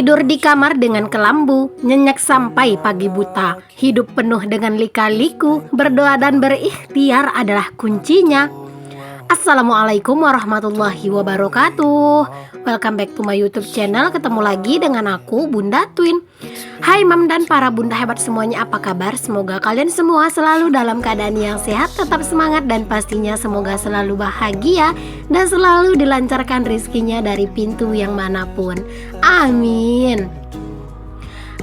Tidur di kamar dengan kelambu, nyenyak sampai pagi buta. Hidup penuh dengan lika-liku, berdoa dan berikhtiar adalah kuncinya. Assalamualaikum warahmatullahi wabarakatuh. Welcome back to my YouTube channel. Ketemu lagi dengan aku, Bunda Twin. Hai Mam dan para bunda hebat semuanya, apa kabar? Semoga kalian semua selalu dalam keadaan yang sehat, tetap semangat, dan pastinya semoga selalu bahagia dan selalu dilancarkan rezekinya dari pintu yang manapun. Amin.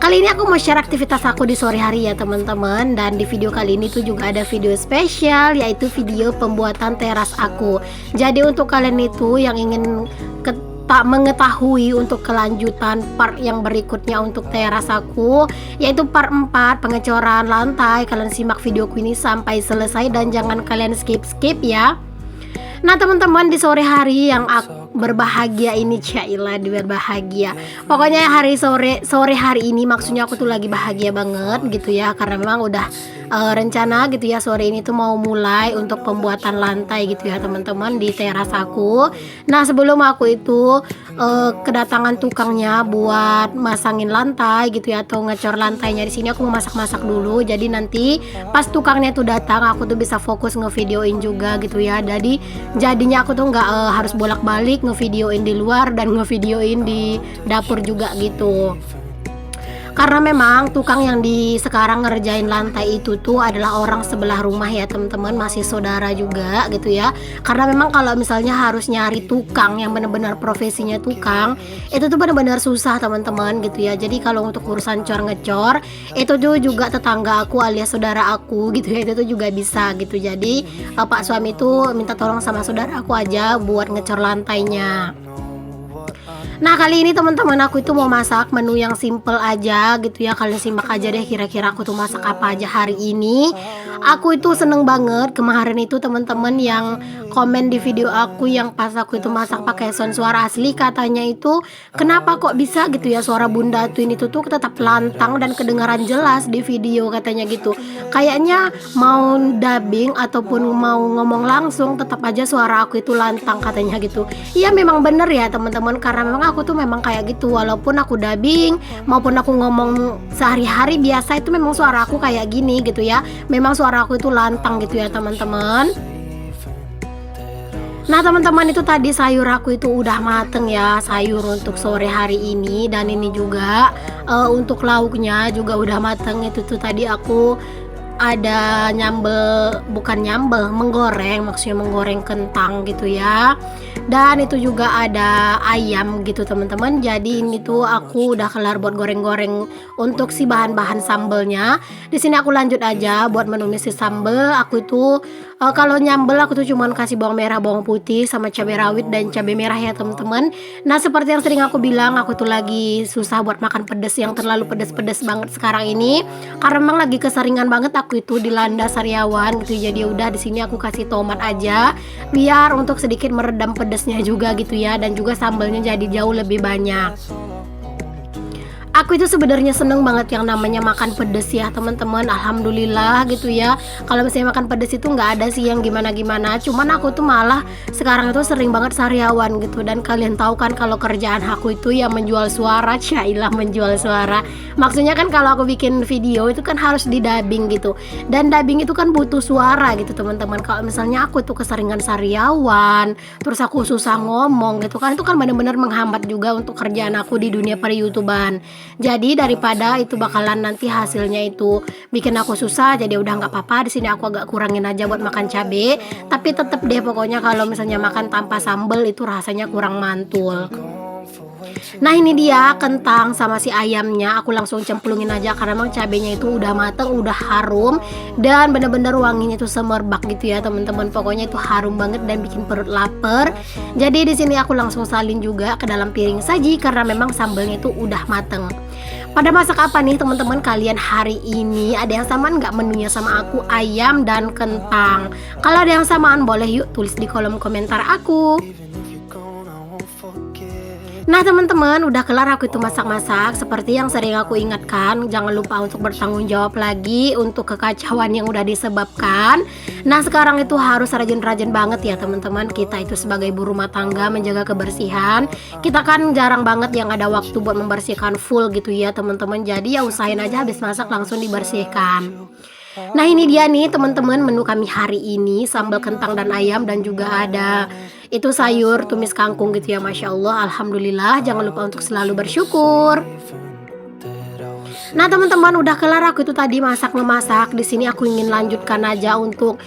Kali ini aku mau share aktivitas aku di sore hari ya teman-teman. Dan di video kali ini tuh juga ada video spesial, yaitu video pembuatan teras aku. Jadi untuk kalian itu yang ingin tak mengetahui untuk kelanjutan part yang berikutnya untuk teras aku, yaitu part 4 pengecoran lantai, kalian simak videoku ini sampai selesai dan jangan kalian skip ya. Nah teman-teman, di sore hari yang aku berbahagia ini, cailah berbahagia. Pokoknya sore hari ini maksudnya aku tuh lagi bahagia banget gitu ya, karena memang udah rencana gitu ya sore ini tuh mau mulai untuk pembuatan lantai gitu ya teman-teman di teras aku. Nah sebelum aku itu kedatangan tukangnya buat masangin lantai gitu ya, atau ngecor lantainya, di sini aku mau masak-masak dulu. Jadi nanti pas tukangnya tuh datang aku tuh bisa fokus ngevideoin juga gitu ya. Jadinya aku tuh nggak harus bolak-balik ngevideoin di luar dan ngevideoin di dapur juga gitu. Karena memang tukang yang sekarang ngerjain lantai itu tuh adalah orang sebelah rumah ya teman-teman, masih saudara juga gitu ya. Karena memang kalau misalnya harus nyari tukang yang benar-benar profesinya tukang, itu tuh benar-benar susah teman-teman gitu ya. Jadi kalau untuk urusan ngecor itu tuh juga tetangga aku alias saudara aku gitu ya, itu tuh juga bisa gitu. Jadi Pak suami tuh minta tolong sama saudara aku aja buat ngecor lantainya. Nah kali ini teman-teman aku itu mau masak menu yang simple aja gitu ya. Kalian simak aja deh kira-kira aku tuh masak apa aja hari ini. Aku itu seneng banget kemarin itu teman-teman yang komen di video aku yang pas aku itu masak pakai sound suara asli, katanya itu kenapa kok bisa gitu ya suara Bunda Twin itu tuh tetap lantang dan kedengaran jelas di video, katanya gitu. Kayaknya mau dubbing ataupun mau ngomong langsung tetap aja suara aku itu lantang, katanya gitu. Iya memang bener ya teman-teman, karena memang aku tuh memang kayak gitu, walaupun aku dubbing maupun aku ngomong sehari-hari biasa itu memang suara aku kayak gini gitu ya. Memang suara aku itu lantang gitu ya teman-teman. Nah teman-teman, itu tadi sayur aku itu udah mateng ya, sayur untuk sore hari ini. Dan ini juga untuk lauknya juga udah mateng. Itu tuh tadi aku ada menggoreng, maksudnya menggoreng kentang gitu ya. Dan itu juga ada ayam gitu teman-teman. Jadi ini tuh aku udah kelar buat goreng-goreng untuk si bahan-bahan sambelnya. Di sini aku lanjut aja buat menumis si sambel. Aku itu kalau nyambel aku tuh cuman kasih bawang merah, bawang putih, sama cabai rawit dan cabai merah ya teman-teman. Nah seperti yang sering aku bilang, aku tuh lagi susah buat makan pedas yang terlalu pedas-pedas banget sekarang ini, karena memang lagi keseringan banget aku itu dilanda sariawan gitu. Jadi udah di sini aku kasih tomat aja biar untuk sedikit meredam pedasnya juga gitu ya, dan juga sambalnya jadi jauh lebih banyak. Aku itu sebenarnya seneng banget yang namanya makan pedas ya teman-teman. Alhamdulillah gitu ya. Kalau misalnya makan pedas itu nggak ada sih yang gimana-gimana. Cuman aku tuh malah sekarang itu sering banget sariawan gitu. Dan kalian tahu kan kalau kerjaan aku itu ya menjual suara, cailah menjual suara. Maksudnya kan kalau aku bikin video itu kan harus didubbing gitu. Dan dubbing itu kan butuh suara gitu teman-teman. Kalau misalnya aku tuh keseringan sariawan, terus aku susah ngomong gitu kan, itu kan benar-benar menghambat juga untuk kerjaan aku di dunia per YouTubean. Jadi daripada itu bakalan nanti hasilnya itu bikin aku susah, jadi udah nggak apa-apa. Di sini aku agak kurangin aja buat makan cabai, tapi tetap deh pokoknya kalau misalnya makan tanpa sambal itu rasanya kurang mantul. Nah ini dia kentang sama si ayamnya, aku langsung cemplungin aja karena emang cabenya itu udah mateng, udah harum, dan bener-bener wanginya itu semerbak gitu ya teman-teman. Pokoknya itu harum banget dan bikin perut lapar. Jadi di sini aku langsung salin juga ke dalam piring saji karena memang sambalnya itu udah mateng. Pada masak apa nih teman-teman kalian hari ini? Ada yang samaan nggak menunya sama aku? Ayam dan kentang. Kalau ada yang samaan boleh yuk tulis di kolom komentar aku. Nah teman-teman, udah kelar aku itu masak-masak. Seperti yang sering aku ingatkan, jangan lupa untuk bertanggung jawab lagi untuk kekacauan yang udah disebabkan. Nah sekarang itu harus rajin-rajin banget ya teman-teman. Kita itu sebagai ibu rumah tangga menjaga kebersihan. Kita kan jarang banget yang ada waktu buat membersihkan full gitu ya teman-teman. Jadi ya usahain aja habis masak langsung dibersihkan. Nah ini dia nih teman-teman menu kami hari ini, sambal kentang dan ayam, dan juga ada itu sayur tumis kangkung gitu ya. Masya Allah, Alhamdulillah. Jangan lupa untuk selalu bersyukur. Nah teman-teman, udah kelar aku itu tadi memasak. Di sini aku ingin lanjutkan aja untuk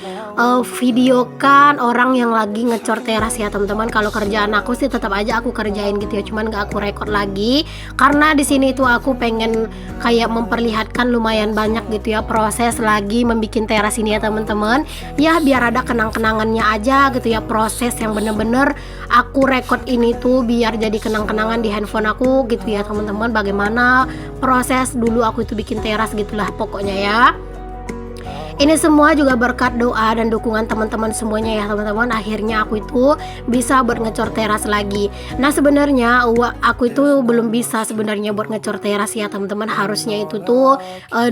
videokan orang yang lagi ngecor teras ya teman-teman. Kalau kerjaan aku sih tetap aja aku kerjain gitu ya, cuman gak aku record lagi karena di sini itu aku pengen kayak memperlihatkan lumayan banyak gitu ya proses lagi membuat teras ini ya teman-teman. Ya biar ada kenang-kenangannya aja gitu ya, proses yang bener-bener aku record ini tuh biar jadi kenang-kenangan di handphone aku gitu ya teman-teman. Bagaimana proses dulu aku itu bikin teras gitulah pokoknya ya. Ini semua juga berkat doa dan dukungan teman-teman semuanya ya teman-teman. Akhirnya aku itu bisa buat ngecor teras lagi. Nah sebenarnya aku itu belum bisa sebenarnya buat ngecor teras ya teman-teman. Harusnya itu tuh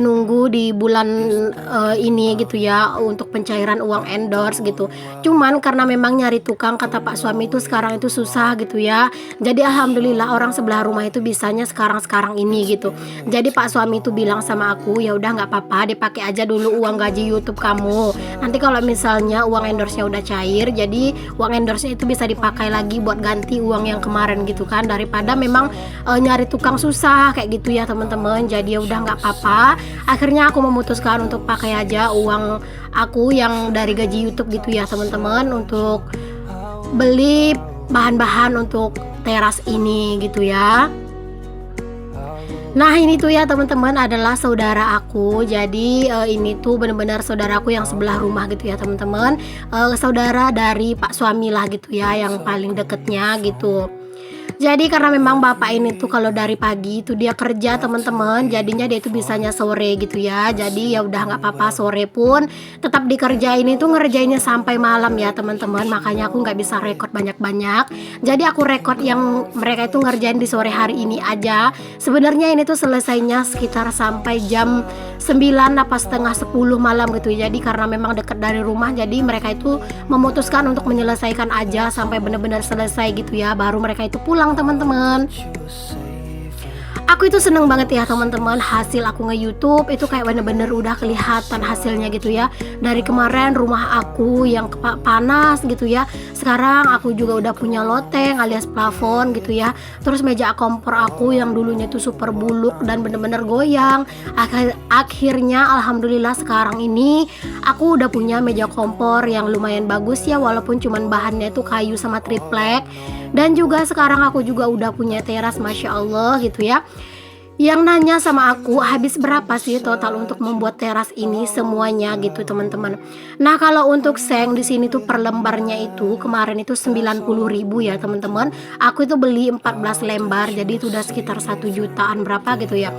nunggu di bulan ini gitu ya untuk pencairan uang endorse gitu. Cuman karena memang nyari tukang kata Pak suami itu sekarang itu susah gitu ya. Jadi alhamdulillah orang sebelah rumah itu bisanya sekarang ini gitu. Jadi Pak suami itu bilang sama aku, ya udah nggak apa-apa, dipakai aja dulu uang gaji YouTube kamu. Nanti kalau misalnya uang endorse-nya udah cair, jadi uang endorse-nya itu bisa dipakai lagi buat ganti uang yang kemarin gitu kan, daripada memang nyari tukang susah kayak gitu ya teman-teman. Jadi ya udah nggak apa-apa. Akhirnya aku memutuskan untuk pakai aja uang aku yang dari gaji YouTube gitu ya teman-teman, untuk beli bahan-bahan untuk teras ini gitu ya. Nah ini tuh ya teman-teman adalah saudara aku. Jadi ini tuh benar-benar saudaraku yang sebelah rumah gitu ya teman-teman. Saudara dari Pak suami lah gitu ya, yang paling deketnya gitu. Jadi karena memang bapak ini tuh kalau dari pagi itu dia kerja teman-teman, jadinya dia itu bisanya sore gitu ya. Jadi ya udah nggak apa-apa, sore pun tetap dikerjain, itu ngerjainnya sampai malam ya teman-teman. Makanya aku nggak bisa record banyak-banyak. Jadi aku record yang mereka itu ngerjain di sore hari ini aja. Sebenarnya ini tuh selesainya sekitar sampai jam 9 apa setengah 10 malam gitu. Jadi karena memang dekat dari rumah, jadi mereka itu memutuskan untuk menyelesaikan aja sampai benar-benar selesai gitu ya, baru mereka itu pulang teman-teman. Aku itu seneng banget ya teman-teman, hasil aku nge-YouTube itu kayak bener-bener udah kelihatan hasilnya gitu ya. Dari kemarin rumah aku yang panas gitu ya, sekarang aku juga udah punya loteng alias plafon gitu ya. Terus meja kompor aku yang dulunya tuh super buluk dan bener-bener goyang, akhirnya alhamdulillah sekarang ini aku udah punya meja kompor yang lumayan bagus ya, walaupun cuman bahannya itu kayu sama triplek. Dan juga sekarang aku juga udah punya teras, masya Allah gitu ya. Yang nanya sama aku, habis berapa sih total untuk membuat teras ini semuanya gitu teman-teman. Nah kalau untuk seng di sini tuh per lembarnya itu kemarin itu 90.000 ya teman-teman. Aku itu beli 14 lembar, jadi itu udah sekitar 1 jutaan berapa gitu ya.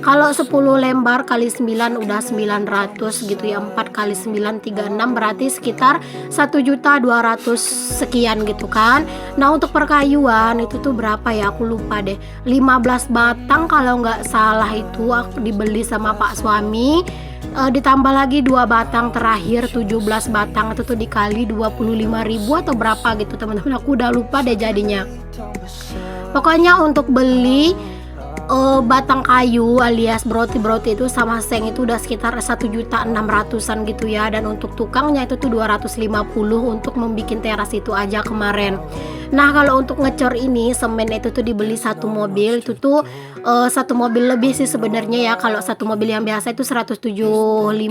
Kalau 10 lembar kali 9 udah 900 gitu ya. 4 kali 9 36 berarti sekitar 1.200.000 sekian gitu kan. Nah untuk perkayuan itu tuh berapa ya, aku lupa deh, 15 batang kalau nggak salah itu aku dibeli sama Pak suami, ditambah lagi 2 batang terakhir 17 batang itu tuh dikali 25.000 atau berapa gitu teman-teman, aku udah lupa deh jadinya. Pokoknya untuk beli batang kayu alias broti itu sama seng itu udah sekitar 1.600.000-an gitu ya. Dan untuk tukangnya itu tuh 250 untuk membuat teras itu aja kemarin. Nah kalau untuk ngecor ini semen itu tuh dibeli satu mobil, itu tuh satu mobil lebih sih sebenarnya ya. Kalau satu mobil yang biasa itu 175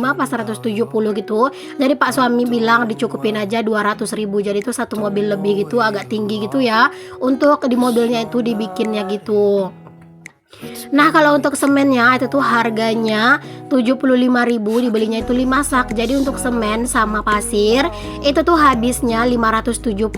apa 170 gitu. Jadi Pak suami bilang dicukupin aja 200.000, jadi itu satu mobil lebih gitu, agak tinggi gitu ya untuk di mobilnya itu dibikinnya gitu. Nah, kalau untuk semennya itu tuh harganya 75.000, dibelinya itu 5 sak. Jadi untuk semen sama pasir itu tuh habisnya 575.000.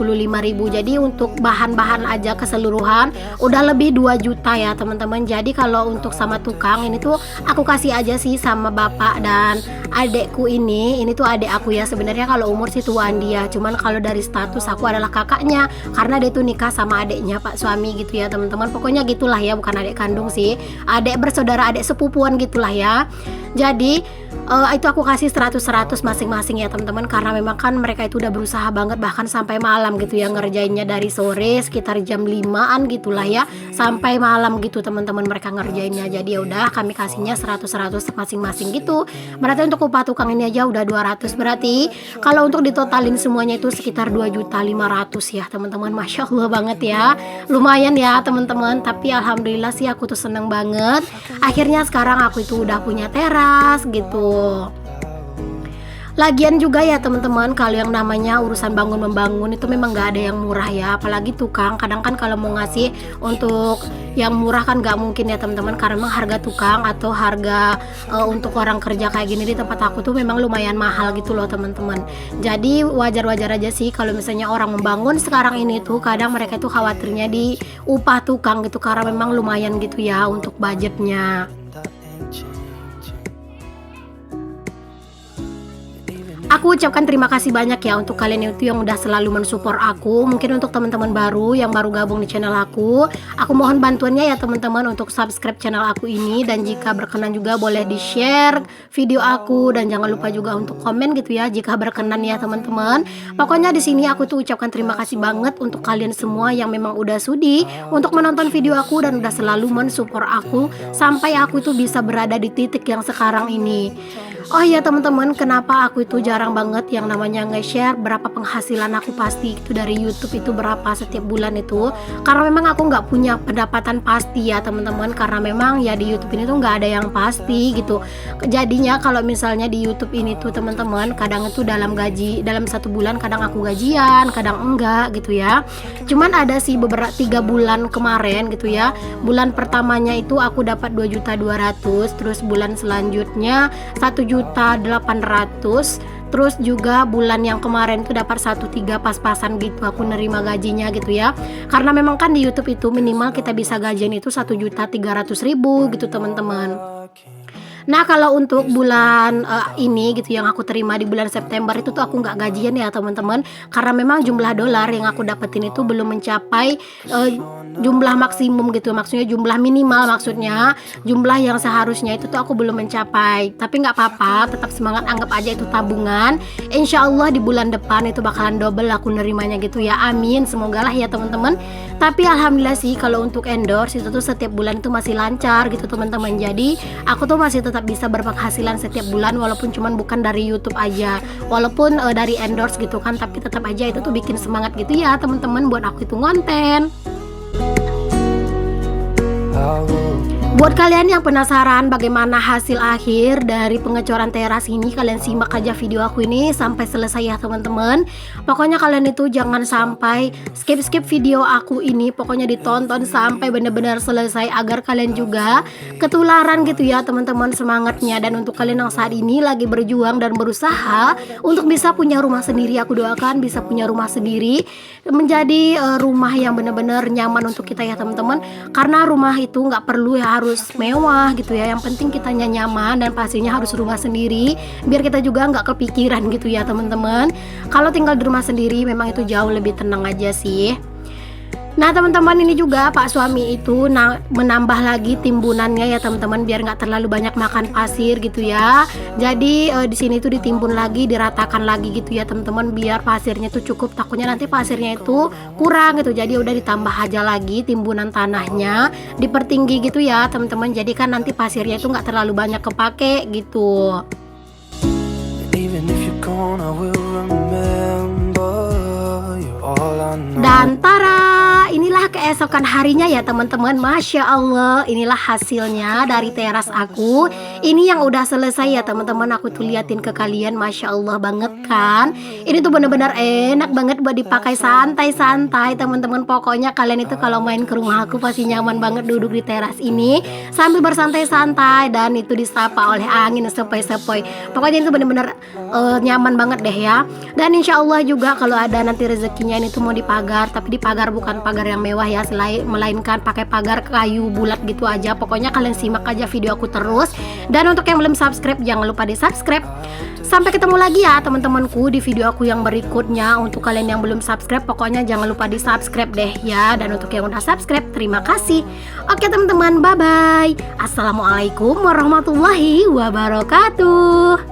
Jadi untuk bahan-bahan aja keseluruhan udah lebih 2 juta ya teman-teman. Jadi kalau untuk sama tukang ini tuh aku kasih aja sih sama bapak dan adekku ini tuh adek aku ya. Sebenarnya kalau umur sih tuaan dia, cuman kalau dari status aku adalah kakaknya karena dia tuh nikah sama adeknya pak suami gitu ya teman-teman. Pokoknya gitulah ya, bukan adek kandung sih, adek bersaudara, adek sepupuan gitulah ya. Jadi itu aku kasih 100 masing-masing ya teman-teman, karena memang kan mereka itu udah berusaha banget bahkan sampai malam gitu ya, ngerjainnya dari sore sekitar jam 5-an gitulah ya sampai malam gitu teman-teman mereka ngerjainnya. Jadi ya udah kami kasihnya 100 masing-masing gitu. Berarti untuk upah tukang ini aja udah 200. Berarti kalau untuk ditotalin semuanya itu sekitar 2.500.000 ya teman-teman. Masya Allah banget ya, lumayan ya teman-teman. Tapi alhamdulillah sih aku tuh seneng banget. Akhirnya sekarang aku itu udah punya teras gitu. Lagian juga ya teman-teman, kalau yang namanya urusan bangun membangun itu memang gak ada yang murah ya, apalagi tukang. Kadang kan kalau mau ngasih untuk yang murah kan gak mungkin ya teman-teman, karena memang harga tukang atau harga untuk orang kerja kayak gini di tempat aku tuh memang lumayan mahal gitu loh teman-teman. Jadi wajar-wajar aja sih kalau misalnya orang membangun sekarang ini tuh kadang mereka tuh khawatirnya di upah tukang gitu, karena memang lumayan gitu ya untuk budgetnya. Aku ucapkan terima kasih banyak ya untuk kalian itu yang udah selalu mensupport aku. Mungkin untuk teman-teman baru yang baru gabung di channel aku mohon bantuannya ya teman-teman untuk subscribe channel aku ini, dan jika berkenan juga boleh di share video aku, dan jangan lupa juga untuk komen gitu ya jika berkenan ya teman-teman. Pokoknya di sini aku tuh ucapkan terima kasih banget untuk kalian semua yang memang udah sudi untuk menonton video aku dan udah selalu mensupport aku sampai aku itu bisa berada di titik yang sekarang ini. Oh iya teman-teman, kenapa aku itu jarang banget yang namanya nge-share berapa penghasilan aku pasti itu dari YouTube itu berapa setiap bulan itu, karena memang aku nggak punya pendapatan pasti ya teman-teman, karena memang ya di YouTube ini tuh nggak ada yang pasti gitu. Jadinya kalau misalnya di YouTube ini tuh teman-teman kadang itu dalam satu bulan kadang aku gajian, kadang enggak gitu ya. Cuman ada sih beberapa 3 bulan kemarin gitu ya, bulan pertamanya itu aku dapat 2.200.000, terus bulan selanjutnya 1.800.000, terus juga bulan yang kemarin tuh dapat 1.3 pas-pasan gitu aku nerima gajinya gitu ya, karena memang kan di YouTube itu minimal kita bisa gajian itu 1.300.000 gitu teman-teman. Nah kalau untuk bulan ini gitu yang aku terima di bulan September itu tuh aku nggak gajian ya teman-teman, karena memang jumlah dolar yang aku dapetin itu belum mencapai jumlah maksimum gitu, maksudnya jumlah minimal, maksudnya jumlah yang seharusnya itu tuh aku belum mencapai. Tapi nggak apa-apa, tetap semangat, anggap aja itu tabungan. Insya Allah di bulan depan itu bakalan double aku nerimanya gitu ya, amin, semoga lah ya teman-teman. Tapi alhamdulillah sih kalau untuk endorse itu tuh setiap bulan itu masih lancar gitu teman-teman. Jadi aku tuh masih tetap bisa berpenghasilan setiap bulan, walaupun cuman bukan dari YouTube aja, walaupun dari endorse gitu kan, tapi tetap aja itu tuh bikin semangat gitu ya teman-teman buat aku itu ngonten. Buat kalian yang penasaran bagaimana hasil akhir dari pengecoran teras ini, kalian simak aja video aku ini sampai selesai ya teman-teman. Pokoknya kalian itu jangan sampai skip video aku ini, pokoknya ditonton sampai benar-benar selesai agar kalian juga ketularan gitu ya teman-teman semangatnya. Dan untuk kalian yang saat ini lagi berjuang dan berusaha untuk bisa punya rumah sendiri, aku doakan bisa punya rumah sendiri, menjadi rumah yang benar-benar nyaman untuk kita ya teman-teman. Karena rumah itu nggak perlu ya harus mewah gitu ya, yang penting kitanya nyaman, dan pastinya harus rumah sendiri biar kita juga nggak kepikiran gitu ya teman-teman. Kalau tinggal di rumah sendiri memang itu jauh lebih tenang aja sih. Nah teman-teman, ini juga pak suami itu menambah lagi timbunannya ya teman-teman, biar nggak terlalu banyak makan pasir gitu ya. Jadi di sini tuh ditimbun lagi, diratakan lagi gitu ya teman-teman, biar pasirnya tuh cukup. Takutnya nanti pasirnya itu kurang gitu, jadi udah ditambah aja lagi timbunan tanahnya, dipertinggi gitu ya teman-teman. Jadi kan nanti pasirnya itu nggak terlalu banyak kepake gitu. Dan tara, inilah keesokan harinya ya teman-teman, Masya Allah, inilah hasilnya dari teras aku. Ini yang udah selesai ya teman-teman, aku tuh liatin ke kalian, Masya Allah banget kan. Ini tuh bener-bener enak banget buat dipakai santai-santai teman-teman. Pokoknya kalian itu kalau main ke rumah aku pasti nyaman banget duduk di teras ini sambil bersantai-santai dan itu disapa oleh angin sepoi-sepoi. Pokoknya itu bener-bener nyaman banget deh ya. Dan insya Allah juga kalau ada nanti rezekinya ini tuh mau dipagar, tapi dipagar bukan pagar yang mewah ya, melainkan pakai pagar kayu bulat gitu aja. Pokoknya kalian simak aja video aku terus. Dan untuk yang belum subscribe jangan lupa di subscribe. Sampai ketemu lagi ya teman-temanku di video aku yang berikutnya. Untuk kalian yang belum subscribe pokoknya jangan lupa di subscribe deh ya. Dan untuk yang udah subscribe terima kasih. Oke teman-teman, bye bye. Assalamualaikum warahmatullahi wabarakatuh.